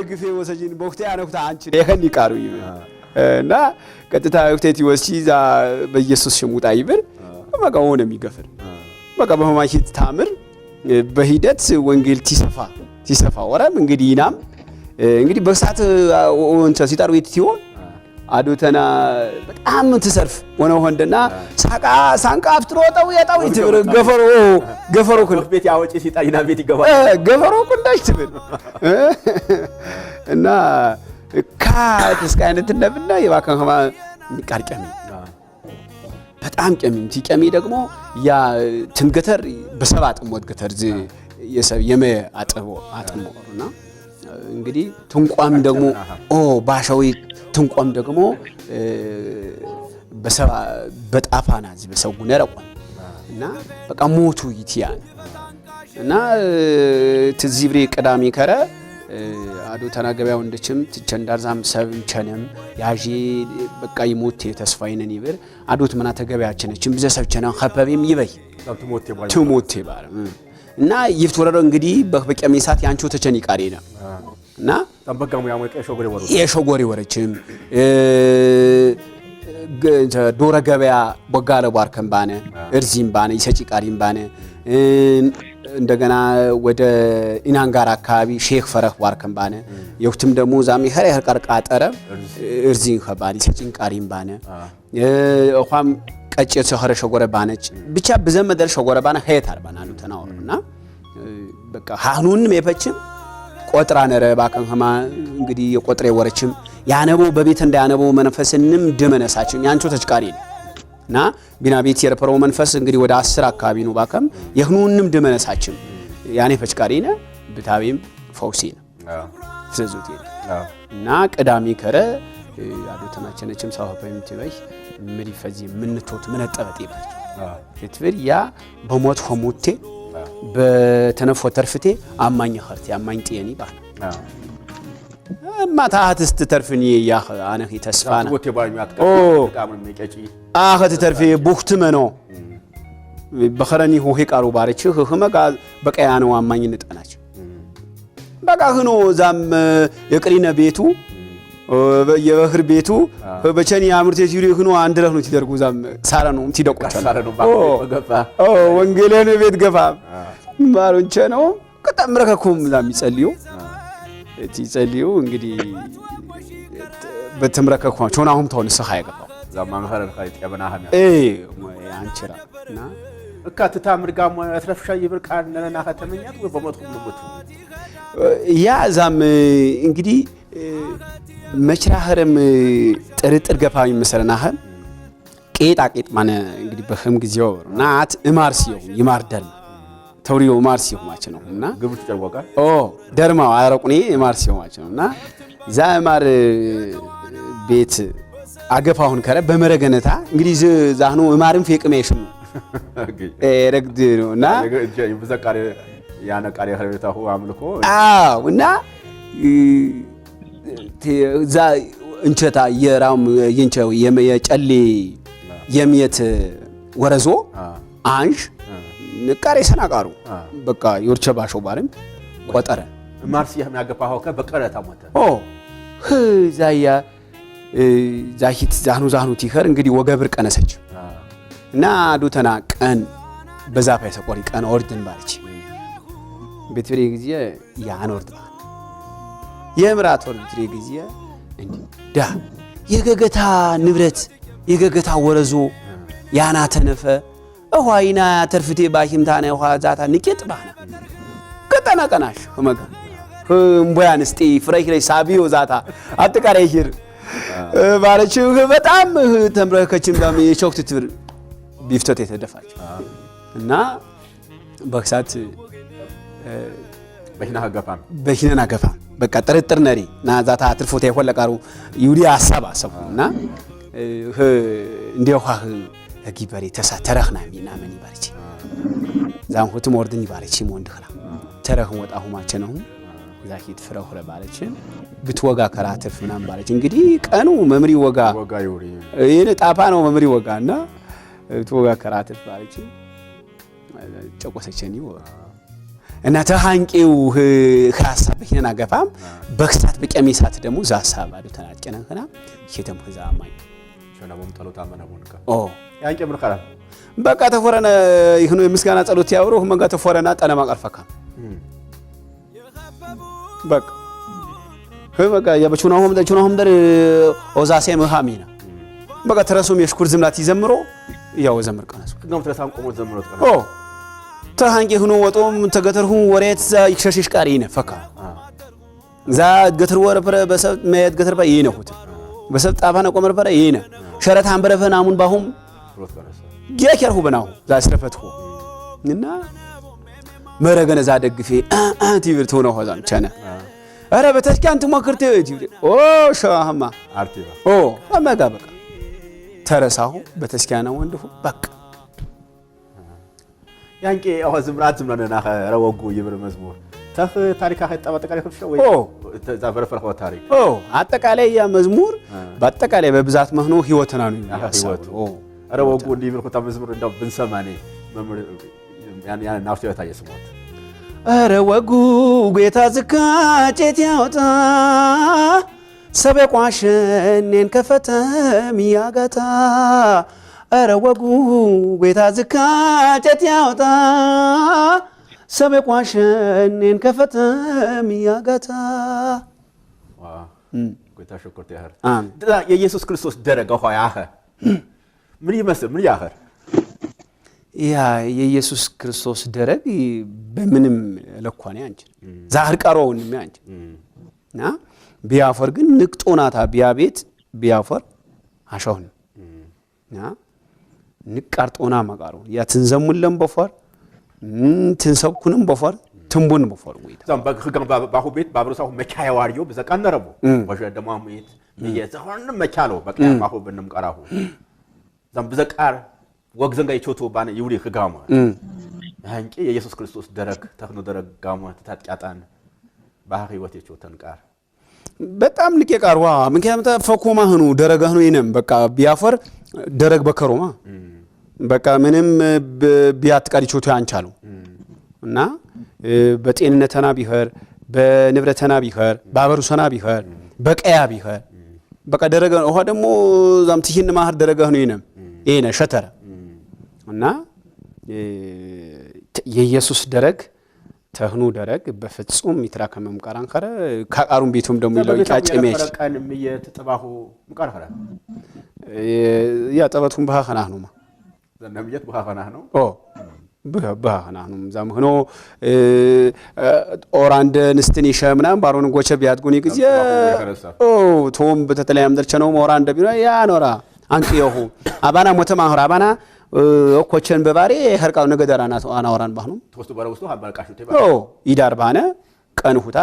ደግፌ ወሰጂን በወቅቱ ያነኩታ አንቺ የከኒ ቃሩ እና ቀጥታ ወቅቴቲ ወሲዛ በኢየሱስ ሽሙጣ ይብር በቃ ሆነ የሚገፈር በቃ በማይት ታምር በሂደት ወንጌል ትሰፋ ወራም እንግዲህ ይናም እንግዲህ በሳት ወንቸ ሲጣሩ ይትቲው አዶተና በጣም ትሰርፍ ወንደና ሳንቃ አፍጥሮጣው ያጣው ይትብር ገፈሮ ኩል ቤት ያወጪ ሲጣይና ቤት ይገባል ገፈሮ ኩንዳሽ ትብር እና ካትስካ አይነት እንደብና የባከንማ ሚቃርቀሚ በጣም ቀሚ ደግሞ ያ ትንገተር በሰባት ሞት ገተር የመ አጥሞና እንግዲህ ትንቋም ደግሞ ባሻዊ ትንቋም ደግሞ በጣፋና በሰው ነረቋን እና በቃ ሞቱ ይትያን እና ትዚብሪ ቀዳሚ ከረ አዶ ተናገበያው እንደችም ትቸንዳርዛም ሰብም ቸነም ያጂ በቃ ይሞት ተስፋይነን ይብር አዶት መና ተገበያችነችም በዘሰብቸና ኸበብም ይበይ ትሞት ይባል እና ይፍትወረዶ እንግዲህ በቀሜሳት ያንቾ ተቸኒ ቃሪና እና ተንበጋሙ ያመቀ የሾጎሪ ወረችም ዶረ ገበያ በጋለ ባርከም ባነ እርዚም ባነ ይሰጪ ቃሪም ባነ እንደገና ወደ ኢናንጋር አካባቢ ሼክ ፈረህ ባርከም ባነ የውትም ደግሞ ዛሚ ኸረ ቀርቃጠረ እርዚን ኸባኒ ይሰጪን ቃሪም ባነ እኳም ቀጨት ሰኸረ ሾጎረ ባነች ብቻ በዘመደር ሾጎረ ባነ ሄታር ባናሉ ተናወሩና በቃ ሃኑን መፈችም ቆጥራ ነረ ባከንማ እንግዲህ የቆጥሬ ወረችም ያነቦ በቤት እንዳያነቦ መንፈስንም ደመነሳችም ያንቾ ተጭቃሪ እና ቢና ቤት የረፈረው መንፈስ እንግዲህ ወደ 10 አካባቢ ነው ባከም የህኑንም ደመነሳችም ያኔ ፈጭቃሪነ ብታቤም ፈውሲነ ስለዙት እና ቀዳሚ ከረ አዶተናቸነችም ሳውፈም ትበይ ምን ይፈዚ ምን ቶት ምን ጠበጥ ይባች ፍትፍር ያ በሞት ሆሞቴ በተነፎ ተርፍቴ አማኝ ኸርት ያማኝ ጤኒ ባል ማታት ተርፍኒ ያ አነህ ተስፋና ወቴ ባይማት ከቃምን ሚቀጪ አኸት ተርፊ ቡክት መኖ በኸረኒ ሆሄ ቃሩ ባረች ህመጋ በቀያ ነው አማኝ ንጠናች በቃ ሆኖ ዛም የቅሪነ ቤቱ የበህር ቤቱ በቸኒ አምርቴ ሲሪ ሆኖ አንድ ረህ ነው ትደርጉ ዛም ሳራ ነው ትደቆቻለ ሳራ ነው ባገፋ ወንጌልን ቤት ገፋ ማሩንቸ ነው ከተምረከኩም ዛም ይጸልዩ እንግዲህ በተምረከኩም ቾናሁም ተውን ሰሃ ያገባው ዛም ማህረር ኻይት ያበናህና አንቺራና እካትታ ምርጋም አትረፍሻ ይብርቃን ነና ከተመኛት ወይ በሞት ሁሉት ያ ዛም እንግዲህ መችራህርም ጥርጥር ገፋኝ መሰረናህ ቄጣ ማነ እንግዲህ በህም ጊዜው ናት እማርሲው ይማርደል ተውሪው ማርሲው ማች ነውና ግብት ተወቃ ደርማው አረቁኔ ማርሲው ማች ነውና ዛማር ቤት አገፋሁን ከረ በመረገነታ እንግዲህ ዛህኑ እማርም ፈቅሜሽ ነው ረግድ ነውና ይብዘቃሪ ያነቃሪ ኸረታሁ አምልኮ እና ዛ እንቸታ የራም ይንቸው የጨሌ የሚየት ወረዞ አንሽ ንቃሬ ሰናቃሩ በቃ ይወርቸባሾ ባለም ቆጠረ ማርሲያ የሚያገፋው ከበቀረታ ሞተ ዛያ ዛሂት ዛህኑ ቲኸር እንግዲህ ወገብር ቀነሰች እና ዱተና ቀን በዛፋ የሰቆሪ ቀን ኦርድን ባለች በትሪ ጊዜ ያን ኦርድ የምራት ወርድሪ ጊዜ እንዴ ዳ የገገታ ንብረት የገገታ ወረዞ ያና ተነፈ እኋይና ተርፍቴ ባሂምታና እኋ ዛታ ንቄጥ ባና ቀጠናቀናሽ ወመጋ እምቦያን እስቲ ፍሬክ ላይ ሳቢዮ ዛታ አጥቃሪ ይር ባለች በጣም ተምረከችም ዳም የቾክት ትብር ቢፍተት የተደፋች እና በክሳት በሂነና ገፋ በቃ ጥርጥር ነሪ ናዛታ አትርፎት ይወለቃሩ ይውዲ አሰባሰቡና እንደውሃ ጊበሪ ተሳተረخنا ሚና ማን ይባርቺ ዛም ሁት ሞርድን ይባርቺ ሞንድኸላ ተረህ ወጣሁ ማቸ ነው ዛሂት ፍረው ለባለች ብትወጋ ከራትፍ ምናም ባለች እንግዲህ ቀኑ መምሪ ወጋ ይውሪ ይሄ ጣፋ ነው መምሪ ወጋና ብትወጋ ከራትፍ ባለች ጨቆሰችኝ እና ተሃንቂው ሐሳብ ይሄን አገፋም በክሳት በቀሚሳት ደግሞ ዛሳብ አዱ ተናጨነና ይሄተም ህዛማኝ ሸናቦም ጸሎት አመናቦንካ ያንቄ ምን ካላ በቃ ተፈረነ ይሁን የምስጋና ጸሎት ያውሩ መንጋ ተፈረና ጠለማ ቀርፈካ በቃ በቃ የበቹናሆም ደር ኦዛሴ መሃሚና በቃ ተረሱም የሽኩር ዝምላት ይዘምሮ ያው ዘምር ቀነሱ ግም ተረሳም ቆሞ ዘምሮት ቀነሱ ተሃንቄ ሆኖ ወጦም ተገተርሁ ወሬት ዛ ይክሸሽሽ ቃሪ ነፈካ ዛ ገተር ወረፈረ በሰብ ማየት ገተር ባይ ይነሁት በሰብ ጣፋና ቆመር ፈረ ይነ ሸረት አንበረፈና አሙን ባሁም ጌከርሁ በናው ዛ ስረፈትሁ እና መረገነ ዛ ደግፌ ቲብርቱ ነው ሆዛም ቻና አረ በተስካንት ሞክርት ኦ ሻህማ አርቲባ አማጋ በቃ ተረሳሁ በተስካና ወንድሁ በቃ ያንቄ ዝምራት ዝምራና ረወጉ ይብር መዝሙር ተፍ ታሪካ ሀጣ በአጠቃላይ ከፍሽው ወይ ተዛፈረፈረው ታሪክ አጠቃላይ ያ መዝሙር በአጠቃላይ በብዛት መህኖ ህይወትና ነው ህይወቱ ረወጉ እንዲብር ኮታ መዝሙር እንደው ብንሰማኔ መምር ያን ናፍቶ ያታየስሞት ረወጉ ጌታ ዝካጨት ያውጣ ሰበቋሽኔን ከፈተም ያጋታ ረወጉ ጌታ ዝካጨት ያውጣ ሰበቋሽኔን ከፈተም ያጋታ ጌታ ሸኮርት ያህር የኢየሱስ ክርስቶስ ደረገ ሆያህ ምን ይመስል ምን ያህር ያ የኢየሱስ ክርስቶስ ደረግ በምንም ለኳኔ አንቺ ዛህር ቀሮውን የሚያንቺ እና ቢያፈር ግን ንቅጦናታ ቢያቤት ቢያፈር አሻውን እና ንቃርጦና መቃሩ ያ ትንዘሙለም በፈር ትንሰብኩንም በፈር ትንቡን በፈር ወይ ዛም በግጋም ባሁ ቤት ባብሮሳው መቻያ ዋሪዮ በዘቃነረቡ ወጀ ደማሙት የዘሆን መቻለው በቃ ባሁ በንም ቀራሁ ዛም በዘቃር ወግዘንጋ ይቾቶ ባነ ይውሪ ህጋማ አንቂ የኢየሱስ ክርስቶስ ደረግ ተክኖ ደረግ ጋማ ተታጣጣን ባህር ህይወት ይቾተን ቃር በጣም ልክ የቃርዋ ምክንያቱም ተፈኮማ ሆኖ ደረጋ ሆኖ ይነም በቃ ቢያፈር ደረግ በከሮማ በቃ ምንም ቢያትቃር ይቾቶ ያንቻሉ እና በጤንነተና ቢሆር በንብረተና ቢሆር ባበሩሰና ቢሆር በቀያ ቢሆር በቃ ደረጋ ነው ደግሞ ዛም ትሂን ማህር ደረጋ ሆኖ ይነም ይነ ሸተረ እና የኢየሱስ ደረግ ተህኑ ደረግ በፍጹም ይትራከመም ቃራን ከረ ካቃሩን ቤቱም ደሞ ይለው ጫጭሜሽ ቀንም የተጠባሁ ምቃር ያ ጠበቱም በሃናህ ነው ዘነብየት በሃናህ ነው በሃናህ ነው ዛም ሆኖ ኦራንድ ንስትን ይሸምናም ባሮን ጎቸ ቢያድጉኒ ጊዜ ቶም በተተለያም ደርቸ ነው ኦራንድ ቢኖ ያ ኖራ አንቂየሁ አባና ሞተማ ሆራ አባና ኮቸን በባሪ ኸርቃው ነገደራና አናወራን ባህኑ ተወስቶ ባረውስቶ አባልቃሹ ተባ ይዳር ባነ ቀን ሁታ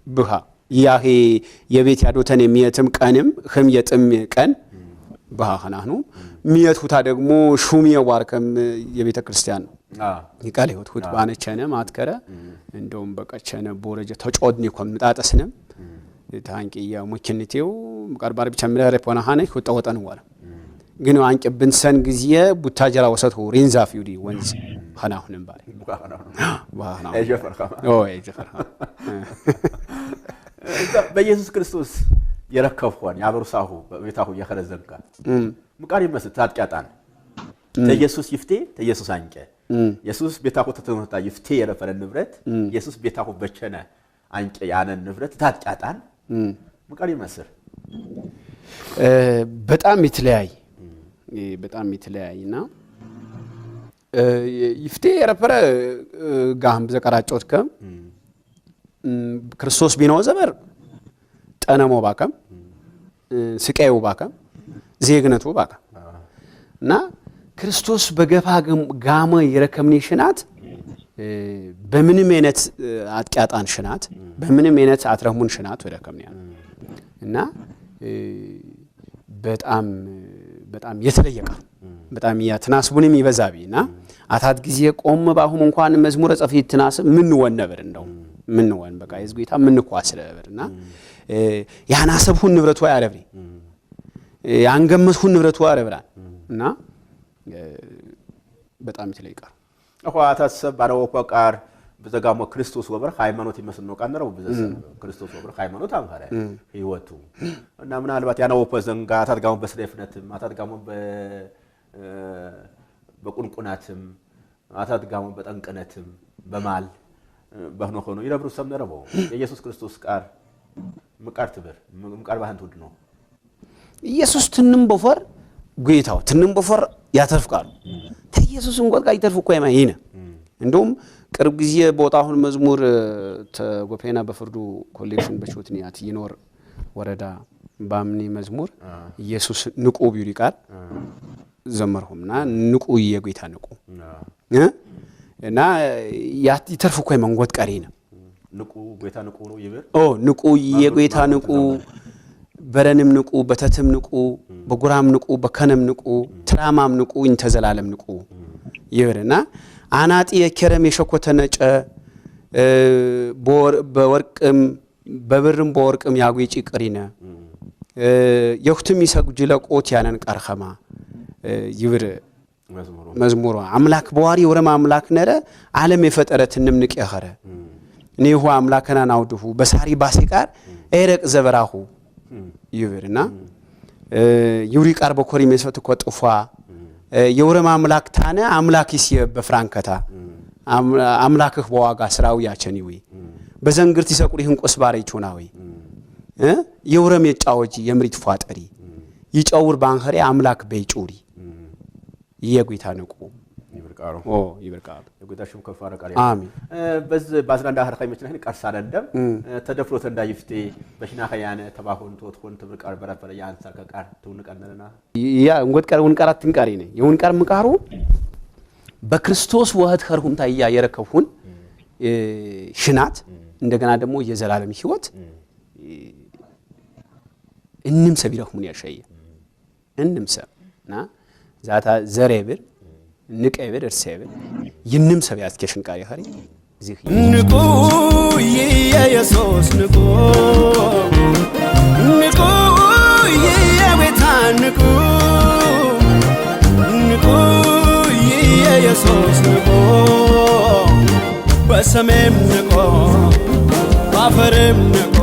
ብሃ ያሄ የቤት ያዶተን የሚየትም ቀንም ህም የጥም ቀን ባህና ነው ሚየት ሁታ ደግሞ ሹሚየ ዋርከም የቤተ ክርስቲያን ይቃል ህይወት ሁት ባነቸነ ማትከረ እንደውም በቀቸነ ቦረጀ ተጮድኒ ኮም ምጣጠስንም ታንቂያ ሙክንቴው ቀርባር ብቻ ምለረፖና ሀነ ወጣወጣን ዋለ ግን አንቂ ብንሰን ጊዜ ቡታጀራ ወሰቱ ሪንዛፍ ይዲ ወንዝ ሀናሁንም ባለ ዋና እጀፈርካ በኢየሱስ ክርስቶስ የረከብኳን ያበሩሳሁ በቤታሁ የኸረዘንካ ምቃር ይመስል ታጥቂያጣን ኢየሱስ ይፍቴ ኢየሱስ አንቀ ኢየሱስ ቤታሁ ተተመታ ይፍቴ የረፈረ ንብረት ኢየሱስ ቤታሁ በቸነ አንቀ ያነን ንብረት ታጥቂያጣን ምቃር ይመስል በጣም ይትለያይና ይፍቴ የረፈረ ጋም ዘቀራጮት ከም ክርስቶስ ቢኖር ዘበር ጠነሞ ባከም ስቃዩ ባከም ዜግነቱ ባከም እና ክርስቶስ በገፋ ጋማ የረከምኒ ሽናት በምንም አይነት አጥቂያጣን ሽናት በምንም አይነት አትረሙን ሽናት ወደከምኒያ እና በጣም የተለየቀ በጣም ያትናስቡንም ይበዛቢና አታት ጊዜ ቆም ባሁን እንኳን መዝሙረ ጸፊት ትናስ ምን ወነበር እንደው ምን ወን በቃ ይዝጉታ ምን ኳስለበርና ያናሰብሁን ንብረቱ ያረብሪ ያንገመትሁን ንብረቱ ያረብራን እና በጣም የተለየቀ አሁን አታሰብ ባረው ቆቃር በዘጋሞ ክርስቶስ ወበር ሃይማኖት ይመስል ነው ቃነረው በዘሰ ክርስቶስ ወበር ሃይማኖት አንፈረ ህይወቱ እና ምናልባት ያናው ፖዘንጋ ታድጋሙ በስለፍነትም አታድጋሙ በቁንቁናትም አታድጋሙ በጠንቅነትም በማል በሆነ ሆኖ ይረብሩ ሰምነረው የኢየሱስ ክርስቶስ ቃር ምቃር ትበር ምቃር ባህን ትውድ ነው ኢየሱስ ትንም በፈር ጌታው ትንም በፈር ያተርፍቃሉ ኢየሱስን ቆጥቃ ይተርፍ እኮ ይማይነ እንደውም ቅርብ ጊዜ ቦታውን መዝሙር ተጎፈና በፍርዱ ኮሌክሽን በቾትኒያት ይኖር ወረዳ ባምኒ መዝሙር ኢየሱስ ንቁ ቢሪ ቃል ዘመርሁምና ንቁ የጌታ ንቁ እና ይተርፍ እኮ መንጎት ቀሪና ንቁ ጌታ ንቁ ነው ይበር ንቁ የጌታ ንቁ በረንም ንቁ በተተም ንቁ በጉራም ንቁ በከነም ንቁ ትራማም ንቁ እንተዘላለም ንቁ ይበርና አናጢ የከረም የሸኮተነጨ በወርቅም በብርም በወርቅም ያጉጪ ቅሪነ የሁትም ይሰግጅ ለቆት ያነን ቀርኸማ ይብር መዝሙሩ አምላክ በዋሪ ወረማ አምላክ ነረ ዓለም የፈጠረትንም ንቅ ያኸረ ነይሁ አምላከና ናውድሁ በሳሪ ባሲቃር ኤረቅ ዘበራሁ ይብርና ይውሪ ቃር በኮሪ መስፈት ቆጥፏ የወረማ አምላክ ታነ አምላክስ በፍራንከታ አምላክህ በዋጋ ስራው ያቸኒዊ በዘንግርት ይሰቁሪህን ቆስባሪ ቾናዊ የወረም የጫወጂ የምሪት ፏጠሪ ይጫውር ባንኸሪ አምላክ በይጩሪ የጌታ ንቁ ይብርቃሩ ይብርቃሩ የጌታሽም ከፋራ ቃል አሜን በዝ ባዝራንዳ ሀርካይ መችነህ ቀርሳለ እንደም ተደፍሮት እንዳይፍቴ በሽና ኸያነ ተባሁን ተወትኮን ተብርቃር በረፈለ ያንሳ ከቃር ትውንቀነና ያ እንጎትቀር ወንቀራት ትንቃሪ ነኝ የወንቀር ምቃሩ በክርስቶስ ወህት ኸርሁም ታያ የረከፉን ሽናት እንደገና ደግሞ የዘላለም ህይወት እንንም ሰቢራሁን ያሻየ እንንም ሰና ዛታ ዘሬብር ንቀይብር እርሰይብር ይንም ሰቢያት ከሽንቃሪ ኸሪ ዚህ ንቁ ኢየሱስ ንቁ ንቁ የጌታ ንቁ ንቁ ኢየሱስ ንቁ በሰሜም ንቁ ባፈርም ንቁ